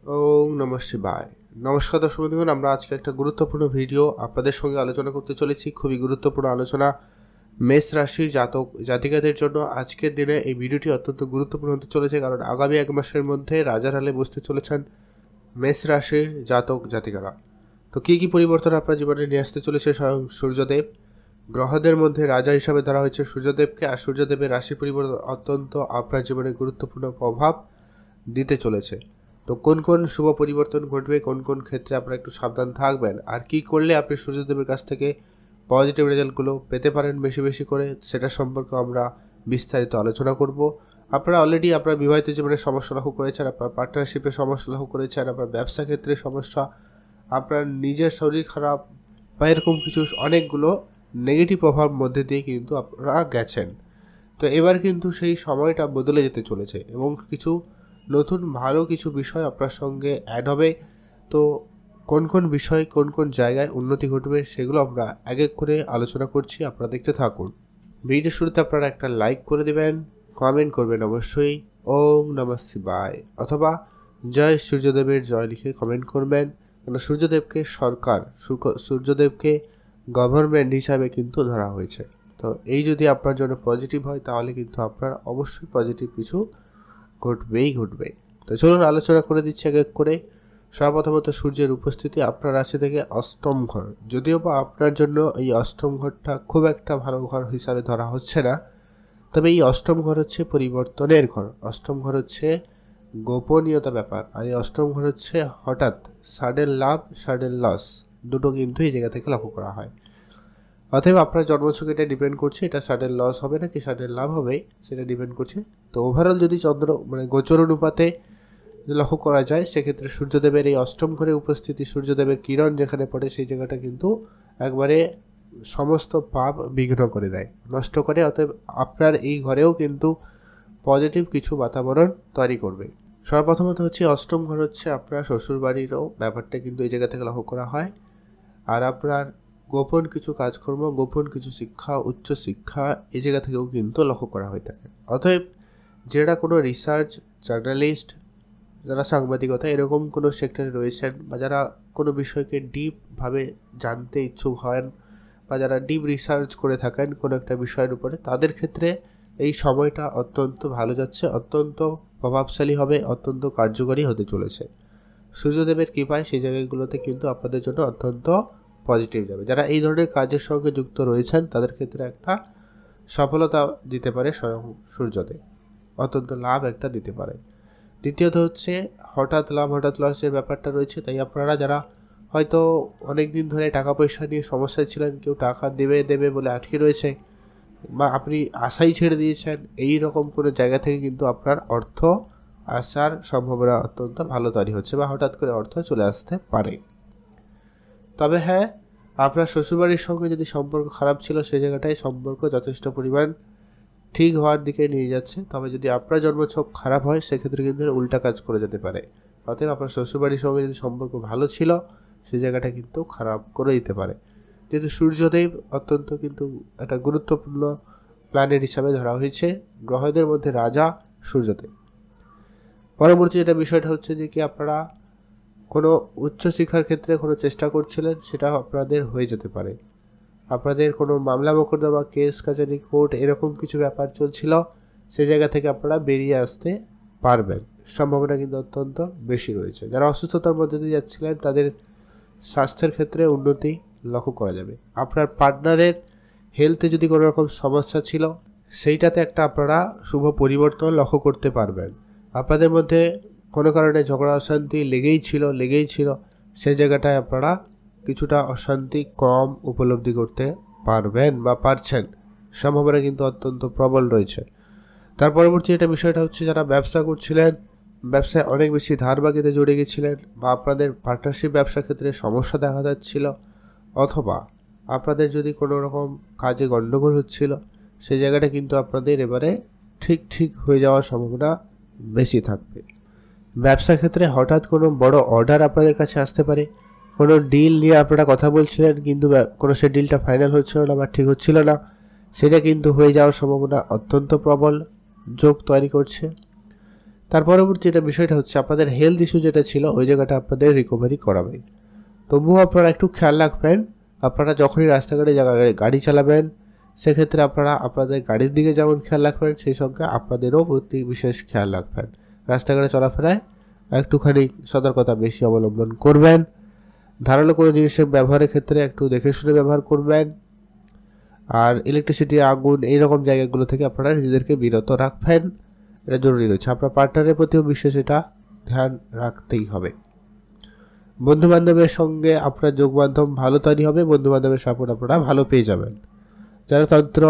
ওম নমঃ শিবায়। নমস্কার দর্শক বন্ধুগণ, আমরা আজকে একটা গুরুত্বপূর্ণ ভিডিও আপনাদের সঙ্গে আলোচনা করতে চলেছি। খুবই গুরুত্বপূর্ণ আলোচনা মেষ রাশির জাতক জাতিকাদের জন্য আজকের দিনে এই ভিডিওটি অত্যন্ত গুরুত্বপূর্ণ হতে চলেছে, কারণ আগামী এক মাসের মধ্যে রাজার হালে বসতে চলেছেন মেষ রাশির জাতক জাতিকারা। তো কী কী পরিবর্তন আপনার জীবনে নিয়ে আসতে চলেছে স্বয়ং সূর্যদেব। গ্রহদের মধ্যে রাজা হিসাবে ধরা হয়েছে সূর্যদেবকে, আর সূর্যদেবের রাশি পরিবর্তন অত্যন্ত আপনার জীবনে গুরুত্বপূর্ণ প্রভাব দিতে চলেছে। তো কোন কোন শুভ পরিবর্তন ঘটবে, কোন কোন ক্ষেত্রে আপনারা একটু সাবধান থাকবেন, আর কি করলে আপনি সূর্যদেবের কাছ থেকে পজিটিভ রেজাল্টগুলো পেতে পারেন বেশি বেশি করে, সেটা সম্পর্কে আমরা বিস্তারিত আলোচনা করব। আপনারা অলরেডি আপনার বিবাহিত জীবনে সমস্যা লক্ষ্য করেছেন, আপনার পার্টনারশিপে সমস্যা লক্ষ্য করেছেন, আপনার ব্যবসা ক্ষেত্রে সমস্যা, আপনার নিজের শরীর খারাপ বা এরকম কিছু অনেকগুলো নেগেটিভ প্রভাব মধ্যে দিয়ে কিন্তু আপনারা গেছেন। তো এবার কিন্তু সেই সময়টা বদলে যেতে চলেছে এবং কিছু নতুন ভালো কিছু বিষয় আপনার সঙ্গে অ্যাড হবে। তো কোন কোন বিষয় কোন কোন জায়গায় উন্নতি ঘটবে সেগুলো আমরা এক এক করে আলোচনা করছি, আপনারা দেখতে থাকুন। ভিডিও শুরুতে আপনারা একটা লাইক করে দেবেন, কমেন্ট করবেন অবশ্যই ওম নমঃ শিবায় অথবা জয় সূর্যদেবের জয় লিখে কমেন্ট করবেন। কারণ সূর্যদেবকে সরকার, সূর্যদেবকে গভর্নমেন্ট হিসাবে কিন্তু ধরা হয়েছে। তো এই যদি আপনার জন্য পজিটিভ হয় তাহলে কিন্তু আপনার অবশ্যই পজিটিভ কিছু ঘটবেই ঘটবে। তো চলুন আলোচনা করে দিচ্ছি এক এক করে। সর্বপ্রথমত সূর্যের উপস্থিতি আপনার রাশি থেকে অষ্টম ঘর, যদিও বা আপনার জন্য এই অষ্টম ঘরটা খুব একটা ভালো ঘর হিসাবে ধরা হচ্ছে না, তবে এই অষ্টম ঘর হচ্ছে পরিবর্তনের ঘর। অষ্টম ঘর হচ্ছে গোপনীয়তা ব্যাপার, আর এই অষ্টম ঘর হচ্ছে হঠাৎ সাডেন লাভ সাডেন লস, দুটো কিন্তু এই জায়গা থেকে লক্ষ্য করা হয়। অতএব আপনার জন্মছকে এটা ডিপেন্ড করছে, এটা সাডেন লস হবে নাকি সাডেন লাভ হবে সেটা ডিপেন্ড করছে। তো ওভারঅল যদি চন্দ্র গোচর অনুপাতে লক্ষ্য করা যায়, সেক্ষেত্রে সূর্যদেবের এই অষ্টম ঘরে উপস্থিতি, সূর্যদেবের কিরণ যেখানে পড়ে সেই জায়গাটা কিন্তু একবারে সমস্ত পাপ বিঘ্ন করে দেয়, নষ্ট করে। অতএব আপনার এই ঘরেও কিন্তু পজিটিভ কিছু বাতাবরণ তৈরি করবে। সর্বপ্রথমত হচ্ছে অষ্টম ঘর হচ্ছে আপনার শ্বশুরবাড়িরও ব্যাপারটা কিন্তু এই জায়গা থেকে লক্ষ্য করা হয়। আর আপনার গোপন কিছু কাজকর্ম, গোপন কিছু শিক্ষা, উচ্চ শিক্ষা এই জায়গা থেকেও কিন্তু লক্ষ্য করা হয়ে থাকে। অতএব যারা কোনো রিসার্চ জার্নালিস্ট, যারা সাংবাদিকতা এরকম কোনো সেক্টরে রয়েছেন, বা যারা কোনো বিষয়কে ডিপভাবে জানতে ইচ্ছুক হন, বা যারা ডিপ রিসার্চ করে থাকেন কোনো একটা বিষয়ের উপরে, তাদের ক্ষেত্রে এই সময়টা অত্যন্ত ভালো যাচ্ছে, অত্যন্ত প্রভাবশালী হবে, অত্যন্ত কার্যকরী হতে চলেছে। সূর্যদেবের কৃপায় সেই জায়গাগুলোতে কিন্তু আপনাদের জন্য অত্যন্ত পজিটিভ যাবে। যারা এই ধরনের কাজের সঙ্গে যুক্ত রয়েছেন তাদের ক্ষেত্রে একটা সফলতা দিতে পারে স্বয়ং সূর্যদেব, অত্যন্ত লাভ একটা দিতে পারে। দ্বিতীয়ত হচ্ছে হঠাৎ লাভ হঠাৎ লসের ব্যাপারটা রয়েছে, তাই আপনারা যারা হয়তো অনেক দিন ধরে টাকা পয়সা নিয়ে সমস্যায় ছিলেন, কেউ টাকা দেবে দেবে বলে আটকে রয়েছে, বা আপনি আশাই ছেড়ে দিয়েছেন, এই রকম কোনো জায়গা থেকে কিন্তু আপনার অর্থ আসার সম্ভাবনা অত্যন্ত ভালো তৈরি হচ্ছে, বা হঠাৎ করে অর্থ চলে আসতে পারে। তবে হ্যাঁ, আপনার শ্বশুরবাড়ির সঙ্গে যদি সম্পর্ক খারাপ ছিল, সেই জায়গাটায় সম্পর্ক যথেষ্ট পরিমাণ ঠিক হওয়ার দিকে নিয়ে যাচ্ছে। তবে যদি আপনার জন্মছক খারাপ হয়, সেক্ষেত্রে কিন্তু উল্টা কাজ করে যেতে পারে। অতএব আপনার শ্বশুরবাড়ির সঙ্গে যদি সম্পর্ক ভালো ছিল, সেই জায়গাটা কিন্তু খারাপ করে দিতে পারে। যেহেতু সূর্যদেব অত্যন্ত কিন্তু একটা গুরুত্বপূর্ণ প্ল্যানেট হিসাবে ধরা হয়েছে, গ্রহদের মধ্যে রাজা সূর্যদেব। পরবর্তী যেটা বিষয়টা হচ্ছে যে কি আপনারা কোনো উচ্চশিক্ষার ক্ষেত্রে কোনো চেষ্টা করছিলেন, সেটা আপনাদের হয়ে যেতে পারে। আপনাদের কোনো মামলা মোকদ্দমা, কেস কাছারি, কোর্ট এরকম কিছু ব্যাপার চলছিল, সেই জায়গা থেকে আপনারা বেরিয়ে আসতে পারবেন, সম্ভাবনা কিন্তু অত্যন্ত বেশি রয়েছে। যারা অসুস্থতার মধ্যে দিয়ে যাচ্ছিলেন তাদের স্বাস্থ্যের ক্ষেত্রে উন্নতি লক্ষ্য করা যাবে। আপনার পার্টনারের হেলথে যদি কোনো রকম সমস্যা ছিল, সেইটাতে একটা আপনারা শুভ পরিবর্তন লক্ষ্য করতে পারবেন। আপনাদের মধ্যে কোনো কারণে ঝগড়া অশান্তি লেগেই ছিল, সেই জায়গাটায় আপনারা কিছুটা অশান্তি কম উপলব্ধি করতে পারবেন বা পারছেন, সম্ভাবনা কিন্তু অত্যন্ত প্রবল রয়েছে। তার পরবর্তী এটা বিষয়টা হচ্ছে যারা ব্যবসা করছিলেন, ব্যবসায় অনেক বেশি ধার বাকিতে জড়ে গেছিলেন, বা আপনাদের পার্টনারশিপ ব্যবসা ক্ষেত্রে সমস্যা দেখা যাচ্ছিল, অথবা আপনাদের যদি কোনো রকম কাজে গণ্ডগোল হচ্ছিল, সেই জায়গাটা কিন্তু আপনাদের এবারে ঠিক হয়ে যাওয়ার সম্ভাবনা বেশি থাকবে। ব্যবসা ক্ষেত্রে হঠাৎ কোনো বড় অর্ডার আপনাদের কাছে আসতে পারে। কোনো ডিল নিয়ে আপনারা কথা বলছিলেন, কিন্তু কোনো সে ডিলটা ফাইনাল হচ্ছিল না বা ঠিক হচ্ছিল না, সেটা কিন্তু হয়ে যাওয়ার সম্ভাবনা অত্যন্ত প্রবল যোগ তৈরি করছে। তার পরবর্তী যেটা বিষয়টা হচ্ছে আপনাদের হেলথ ইস্যু যেটা ছিল ওই জায়গাটা আপনাদের রিকভারি করাবে। তবুও আপনারা একটু খেয়াল রাখবেন, আপনারা যখনই রাস্তাঘাটে গাড়ি চালাবেন সেক্ষেত্রে আপনারা আপনাদের গাড়ির দিকে যেমন খেয়াল রাখবেন সেই সঙ্গে আপনাদেরও প্রতি বিশেষ খেয়াল রাখবেন। রাস্তাঘাটে চলাফেরায় একটুখানি সতর্কতা বেশি অবলম্বন করবেন। ধারালো কোনো জিনিসের ব্যবহারের ক্ষেত্রে একটু দেখে শুনে ব্যবহার করবেন। আর ইলেকট্রিসিটি, আগুন এইরকম জায়গাগুলো থেকে আপনারা নিজেদেরকে বিরত রাখবেন, এটা জরুরি রয়েছে। আপনার পার্টনারের প্রতিও বিশেষ এটা ধ্যান রাখতেই হবে। বন্ধুবান্ধবের সঙ্গে আপনার যোগমাধ্যম ভালো তৈরি হবে, বন্ধুবান্ধবের সাপোর্ট আপনারা ভালো পেয়ে যাবেন। যারা তন্ত্র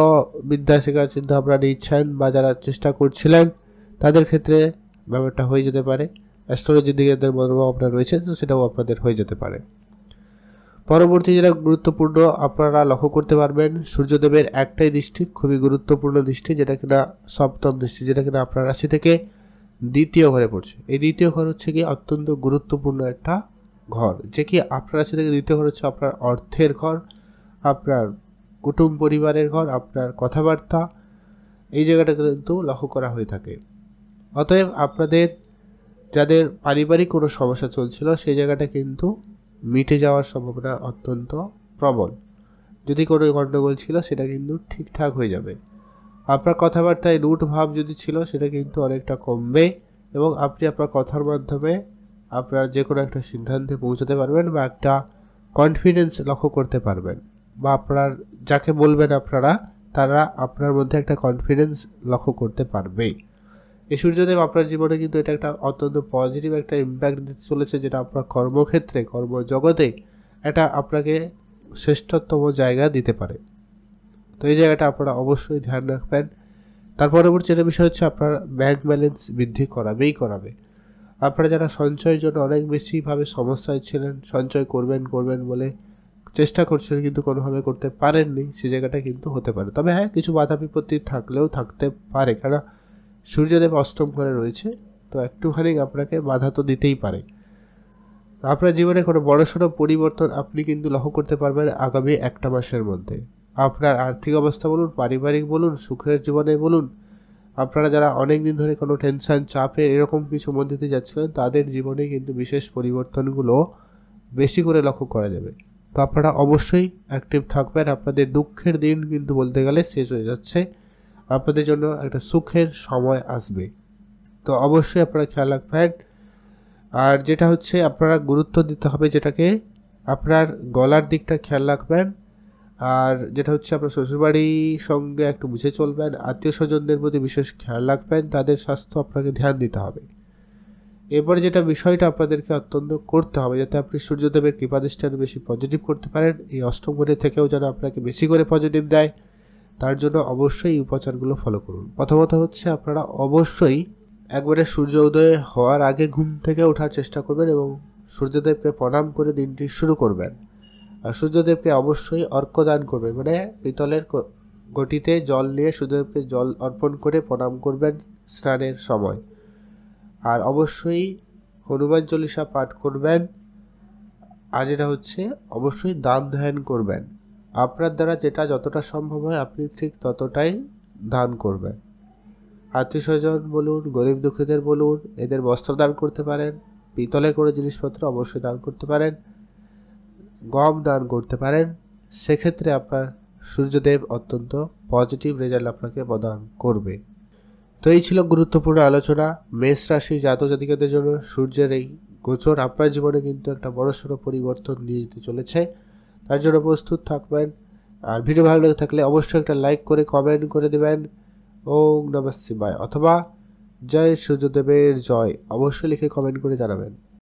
বিদ্যা শেখার চিন্তা ভাবনা নিচ্ছেন বা যারা চেষ্টা করছিলেন তাদের ক্ষেত্রে ব্যাপারটা হয়ে যেতে পারে। অ্যাস্ট্রোলজির দিকে মনোভাব আপনার রয়েছে, তো সেটাও আপনাদের হয়ে যেতে পারে। পরবর্তী যেটা গুরুত্বপূর্ণ আপনারা লক্ষ্য করতে পারবেন, সূর্যদেবের একটাই দৃষ্টি খুবই গুরুত্বপূর্ণ দৃষ্টি, যেটা কিনা সপ্তম দৃষ্টি, যেটা কিনা আপনার রাশি থেকে দ্বিতীয় ঘরে পড়ছে। এই দ্বিতীয় ঘর হচ্ছে কি অত্যন্ত গুরুত্বপূর্ণ একটা ঘর, যে কি আপনার রাশি থেকে দ্বিতীয় ঘর হচ্ছে আপনার অর্থের ঘর, আপনার কুটুম্ব পরিবারের ঘর, আপনার কথাবার্তা, এই জায়গাটা কিন্তু লক্ষ্য করা হয়ে থাকে। অতএব আপনাদের যাদের পারিবারিক কোনো সমস্যা চলছিল সেই জায়গাটা কিন্তু মিটে যাওয়ার সম্ভাবনা অত্যন্ত প্রবল। যদি কোনো গণ্ডগোল ছিল সেটা কিন্তু ঠিকঠাক হয়ে যাবে। আপনার কথাবার্তায় রুট ভাব যদি ছিল সেটা কিন্তু অনেকটা কমবে এবং আপনি আপনার কথার মাধ্যমে আপনার যে কোনো একটা সিদ্ধান্তে পৌঁছাতে পারবেন বা একটা কনফিডেন্স লক্ষ্য করতে পারবেন, বা আপনার যাকে বলবেন আপনারা তারা আপনার মধ্যে একটা কনফিডেন্স লক্ষ্য করতে পারবে। এই সূর্যদেব আপনার জীবনে কিন্তু এটা একটা অত্যন্ত পজিটিভ একটা ইম্প্যাক্ট দিতে চলেছে, যেটা আপনার কর্মক্ষেত্রে, কর্মজগতে এটা আপনাকে শ্রেষ্ঠতম জায়গা দিতে পারে। তো এই জায়গাটা আপনারা অবশ্যই ধ্যান রাখবেন। তার পরবর্তী যেটা বিষয় হচ্ছে আপনার ব্যাংক ব্যালেন্স বৃদ্ধি করাবে। আপনারা যারা সঞ্চয়ের জন্য অনেক বেশিভাবে সমস্যায় ছিলেন, সঞ্চয় করবেন বলে চেষ্টা করছিলেন কিন্তু কোনোভাবে করতে পারেননি, সে জায়গাটা কিন্তু হতে পারে। তবে হ্যাঁ, কিছু বাধা বিপত্তি থাকলেও থাকতে পারে, কারণ সূর্যদেব অষ্টম ঘরে রয়েছে, তো একটুখানি আপনাকে বাধা তো দিতেই পারে। আপনার জীবনে কোনো বড়সড় পরিবর্তন আপনি কিন্তু লক্ষ্য করতে পারবেন আগামী একটা মাসের মধ্যে। আপনার আর্থিক অবস্থা বলুন, পারিবারিক বলুন, সুখের জীবনে বলুন, আপনারা যারা অনেক দিন ধরে কোনো টেনশন, চাপে এরকম কিছু মধ্যে দিয়ে যাচ্ছিলেন তাদের জীবনে কিন্তু বিশেষ পরিবর্তনগুলো বেশি করে লক্ষ্য করা যাবে। তো আপনারা অবশ্যই অ্যাক্টিভ থাকবেন। আপনাদের দুঃখের দিন কিন্তু বলতে গেলে শেষ হয়ে যাচ্ছে, আপনাদের জন্য একটা সুখের সময় আসবে। তো অবশ্যই আপনারা খেয়াল রাখবেন। আর যেটা হচ্ছে আপনারা গুরুত্ব দিতে হবে যেটাকে, আপনার গলার দিকটা খেয়াল রাখবেন। আর যেটা হচ্ছে আপনার শ্বশুরবাড়ির সঙ্গে একটু বুঝে চলবেন, আত্মীয় স্বজনদের প্রতি বিশেষ খেয়াল রাখবেন, তাদের স্বাস্থ্য আপনাকে ধ্যান দিতে হবে। এরপরে যেটা বিষয়টা আপনাদেরকে অত্যন্ত করতে হবে, যাতে আপনি সূর্যদেবের কৃপাদৃষ্টি আরও বেশি পজিটিভ করতে পারেন, এই অষ্টম ঘরে থেকেও যেন আপনাকে বেশি করে পজিটিভ দেয়, তার জন্য অবশ্যই এই উপাচারগুলো ফলো করুন। প্রথমত হচ্ছে আপনারা অবশ্যই একবারে সূর্য উদয় হওয়ার আগে ঘুম থেকে ওঠার চেষ্টা করবেন এবং সূর্যদেবকে প্রণাম করে দিনটি শুরু করবেন। আর সূর্যদেবকে অবশ্যই অর্ঘ্য দান করবেন, মানে পিতলের ঘটিতে জল নিয়ে সূর্যদেবকে জল অর্পণ করে প্রণাম করবেন স্নানের সময়। আর অবশ্যই হনুমান চল্লিশা পাঠ করবেন। আর যেটা হচ্ছে অবশ্যই দান ধ্যান করবেন। আপনার দ্বারা যেটা যতটা সম্ভব হয় আপনি ঠিক ততটাই দান করবেন। আত্মীয় স্বজন বলুন, গরিব দুঃখীদের বলুন, এদের বস্ত্র দান করতে পারেন, পিতলের কোনো জিনিসপত্র অবশ্যই দান করতে পারেন, গম দান করতে পারেন। সেক্ষেত্রে আপনার সূর্যদেব অত্যন্ত পজিটিভ রেজাল্ট আপনাকে প্রদান করবে। তো এই ছিল গুরুত্বপূর্ণ আলোচনা। মেষ রাশির জাতক জাতিকাদের জন্য সূর্যের এই গোচর আপনার জীবনে কিন্তু একটা বড়সড় পরিবর্তন নিয়ে যেতে চলেছে, তার জন্য প্রস্তুত থাকবেন। আর ভিডিও ভালো লেগে থাকলে অবশ্যই একটা লাইক করে কমেন্ট করে দেবেন ওম নমঃ শিবায় অথবা জয় সূর্যদেবের জয় অবশ্যই লিখে কমেন্ট করে জানাবেন।